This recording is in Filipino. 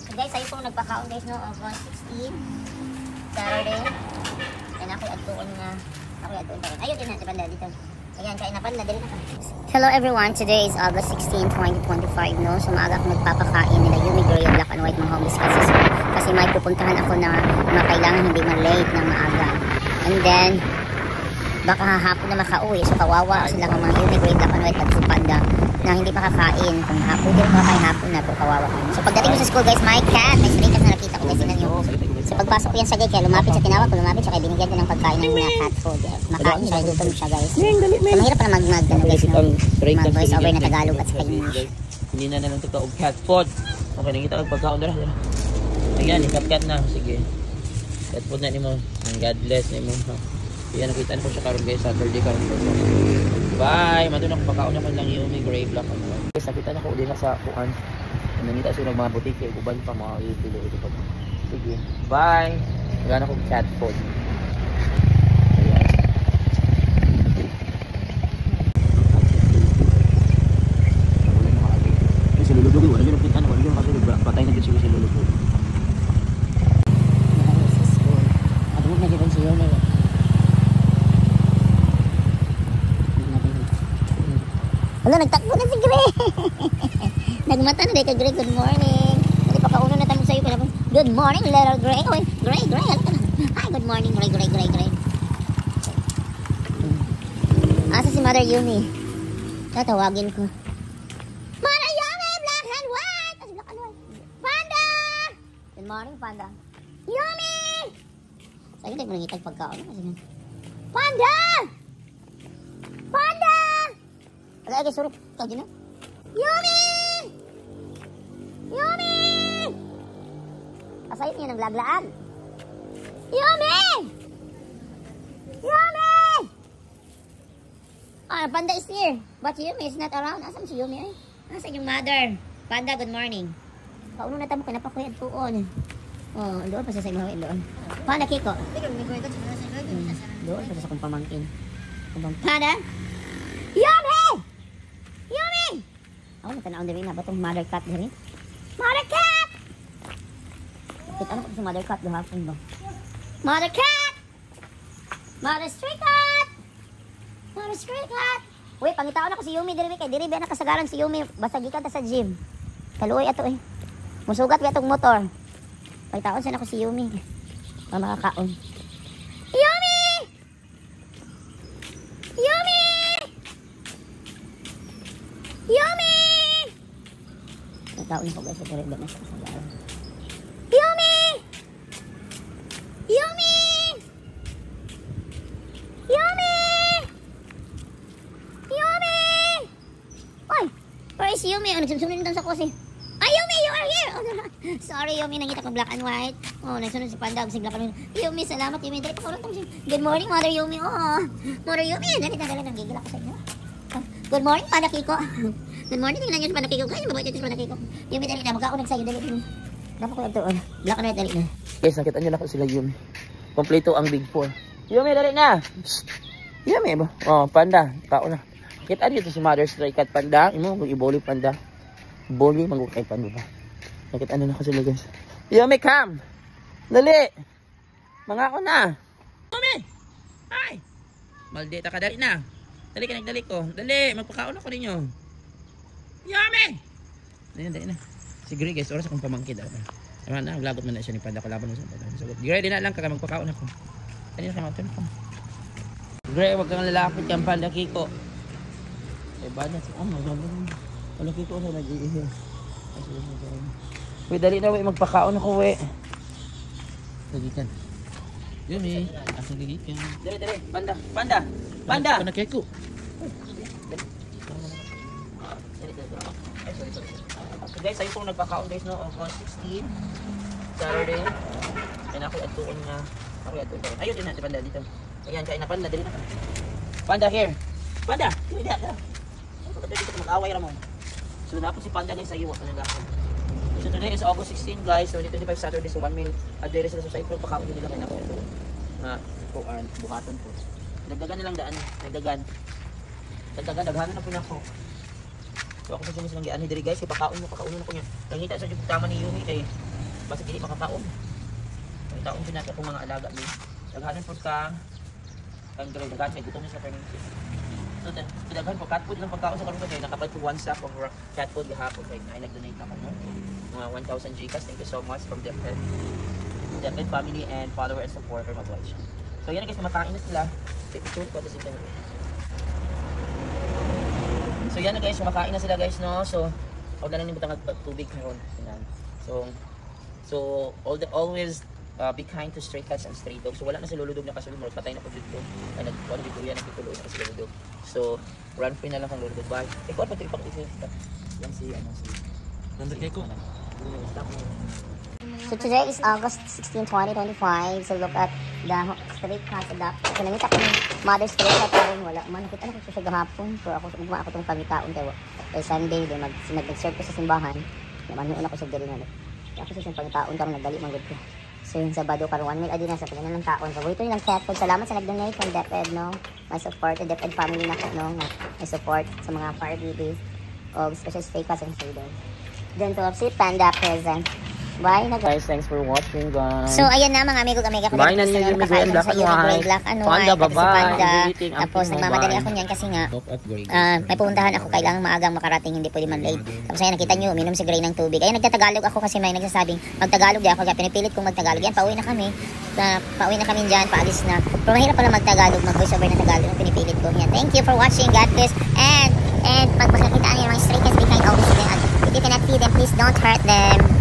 So guys, ay po nagpakaon guys no, August 16, Saturday. Yan ako atuon nga. Ako atuon pa rin. Ayun din na, si Panda dito. Ayan, kain na Panda, dali na ka. Hello everyone, today is August 16, 2025 no. So maaga ako nagpapakain nila Yumi Gray yung black and white mga homies kasi may pupuntahan ako na kailangan hindi ma-late ng maaga. And then, baka hapon na makauwi. So kawawa sila ng mga Yumi Gray black and white at si Panda na hindi makakain. Kung hapon din pa kay hapon na po kawawa. So pagdating ko sa school guys, my cat, may sneakers na nakita ko guys, sinan nyo. So pagpasok ko yan sa gate, kaya lumapit siya, tinawag ko, lumapit siya, kaya binigyan ko ng pagkain ng mga cat food. Makain siya, gutom siya guys. So mahirap pa na guys, mag voice over na Tagalog at sa English. Hindi na nalang ito og cat food. Okay, nakita ko pagkaon dara. Ayan, ikat-kat na. Sige. Cat food na ni mo. God bless ni mo. Ayan, nakita ko siya karon guys, Saturday karon. Bye. Madun ako pagkaon na lang Yumi Gray black and white. Guys, nakita na ko din sa kuan. Nanita sila mga butike, uban pa mga ilo ito pa. Sige. Bye. Wala na akong cat food. Ayan. Si Lulubugi, wala nyo napitan. Wala nyo kasi patay na dito si Lulubugi. Adumog na dito si Yumi. Wala, nagtakbo na si Gray. Nagmata na kay Gray. Good morning. Hindi pa kauno na tamo sa'yo. Good morning, little Gray. Oh, Gray. Hi, good morning, Gray. Asa si Mother Yumi? Tatawagin ko. Mother Yumi, black and white. Asa black and white? Panda! Good morning, Panda. Yumi! Sa'yo, hindi mo nangitag pagkaon. Panda! Panda! Wala, okay, sorry. Kaya na. Yumi! Yumi! Asayin niyo ng laglaan. Yumi! Yumi! Ah, Panda is here. But Yumi is not around. Asan si Yumi ay? Asan yung mother? Panda, good morning. Pauno na tamo ka na pa kuya tuon. Oh, doon pa sa sa mga doon. Panda, Kiko. Doon pa sa kong pamangkin. Panda? Yumi! Yumi! Ako natanaon din na ba itong mother cat din? Mother cat! Kita ano ko sa mother cat doon ba? Mother cat! Mother stray cat! Mother stray cat! Uy, pangitaon ako si Yumi diri kay diri ba nakasagaran si Yumi basta gikan ta sa gym. Kaluoy ato eh. Musugat ba itong motor? Pangitaon siya na ko si Yumi. Para makakaon. Yumi! Yumi! Yumi! Taon ko guys, ito rin ba na sa kasagaran. Yumi! Yumi! Yumi! Yumi! Oy! Where is Yumi? Oh, nagsunod nito sa kosi. Ay, Yumi! You are here! Oh, sorry, Yumi. Nangita ko black and white. Oh, nagsunod si Panda. Sigla kami. Yumi, salamat, Yumi. Dali pa ko lang. Good morning, Mother Yumi. Oh, Mother Yumi. Dali. Nanggigil ako sa inyo. Good morning, Panda Kiko. Good morning, tingnan nyo si Panda Kiko. Kaya mabait ito si Panda Kiko. Yumi, dali na. Magkaunag sa'yo. Dali. Dapat ko ito. Black and white, dali na. Guys, nakita nyo na ko sila Yumi. Kompleto ang Big Four. Yumi, dali na. Yumi ba? Oh, Panda. Tao na. Kita nyo ito si Mother Stray Cat Panda. Imo, mag-iboli Panda. Boli, mag-ukay Panda ba? Nakita nyo na ko sila guys. Yumi, come! Dali! Mga ako na. Yumi! Hi! Maldita ka, dali na. Dali ka, nagdali ko. Dali, magpakaon ako ninyo. Yumi! Dali na. Si Gray guys, oras akong pamangkid. Naman na, lagot man na siya ni Panda. Kalaban mo siya. Gray, di na lang kaka magpakaon ako. Dali na kayo magpakaon ako. Gray, wag kang lalapit kang Panda Kiko. Eh, ba na? Oh my God. Panda Kiko sa nag-iihi. Uy, dali na, magpakaon ako, we. Lagikan. Yumi, asang lagikan. Dali. Panda! Panda Kiko. So guys, ayun po nagpakaon guys no, August 16, Saturday. Kaya ako atuon nga. Ayun din na si Panda dito. Ayan, kain na Panda, dali na. Panda here. Panda! Dali na. Dito mag-away ra mo. So na po si Panda guys sa iyo. So today is August 16 guys, 2025 Saturday. So 1 meal address sa cycle pakaon nila kay na po. Na kuan buhaton po. Dagdagan na lang daan, dagdagan. Dagdagan na po na ako. So ako sa sinis lang gian diri guys, ipakaon mo ko niya. Nakita sa jud tama ni Yumi kay basta dili makakaon. Ang taon din natin kung mga alaga ni. Daghanan po ka kang gray daghan kay gutom sa pregnancy. So daghan po cat food lang pagkaon sa karon kay nakabay ko 1 sack of cat food gihapon kay nag-donate ako no. Mga 1,000 GCash. Thank you so much from the family and follower and supporter mag-watch. So yan guys, kumakain na sila. Picture ko to si Ken. So yan na guys, kumakain na sila guys no. So huwag na lang nimutang tubig ngayon. So always be kind to stray cats and stray dogs. So wala na si luludog na kasulod mo, patay na po dito. Ay nagkuhan dito yan, nagtituloy na kasi luludog. So run free na lang kang luludog. Bye. Ikaw pa tripak dito. Yan si Nandun kay ko. So today is August 16, 2025. So look at the stray cat adopted. So nangita ko ng mother stray cat pero wala man. Nakita na ko siya gahapon. So ako ugma ako tong pangitaon kay Sunday din mag-serve ko sa simbahan. Naman ako sa dali na. Ako sa pangitaon karon nagdali man gud ko. So yung Sabado karon 1 mil adi na sa pila ng taon. So ito yung cat food. Salamat sa nag-donate from DepEd no. My support to DepEd family na ko no. My support sa mga fire babies of special stray cats and stray dogs. Then to si Panda present. Bye na Guys, thanks for watching guys. So ayan na mga amigo amiga ko. Bye na niyo yung Miguel Black and White. Panda bye-bye. Tapos nagmamadali ako niyan kasi nga may pupuntahan ako kailangan maagang makarating hindi pwede man late. Tapos ayan nakita niyo uminom si Gray ng tubig. Ayan nagtatagalog ako kasi may nagsasabing magtagalog di ako kaya pinipilit kong magtagalog. Yan pauwi na kami. Pauwi na kami diyan, paalis na. Pero mahirap pala magtagalog, mag-voice over na Tagalog pinipilit ko. Yan. Thank you for watching. God bless. And pag makikita niyo yung mga stray cats behind always them. If you cannot feed them, please don't hurt them.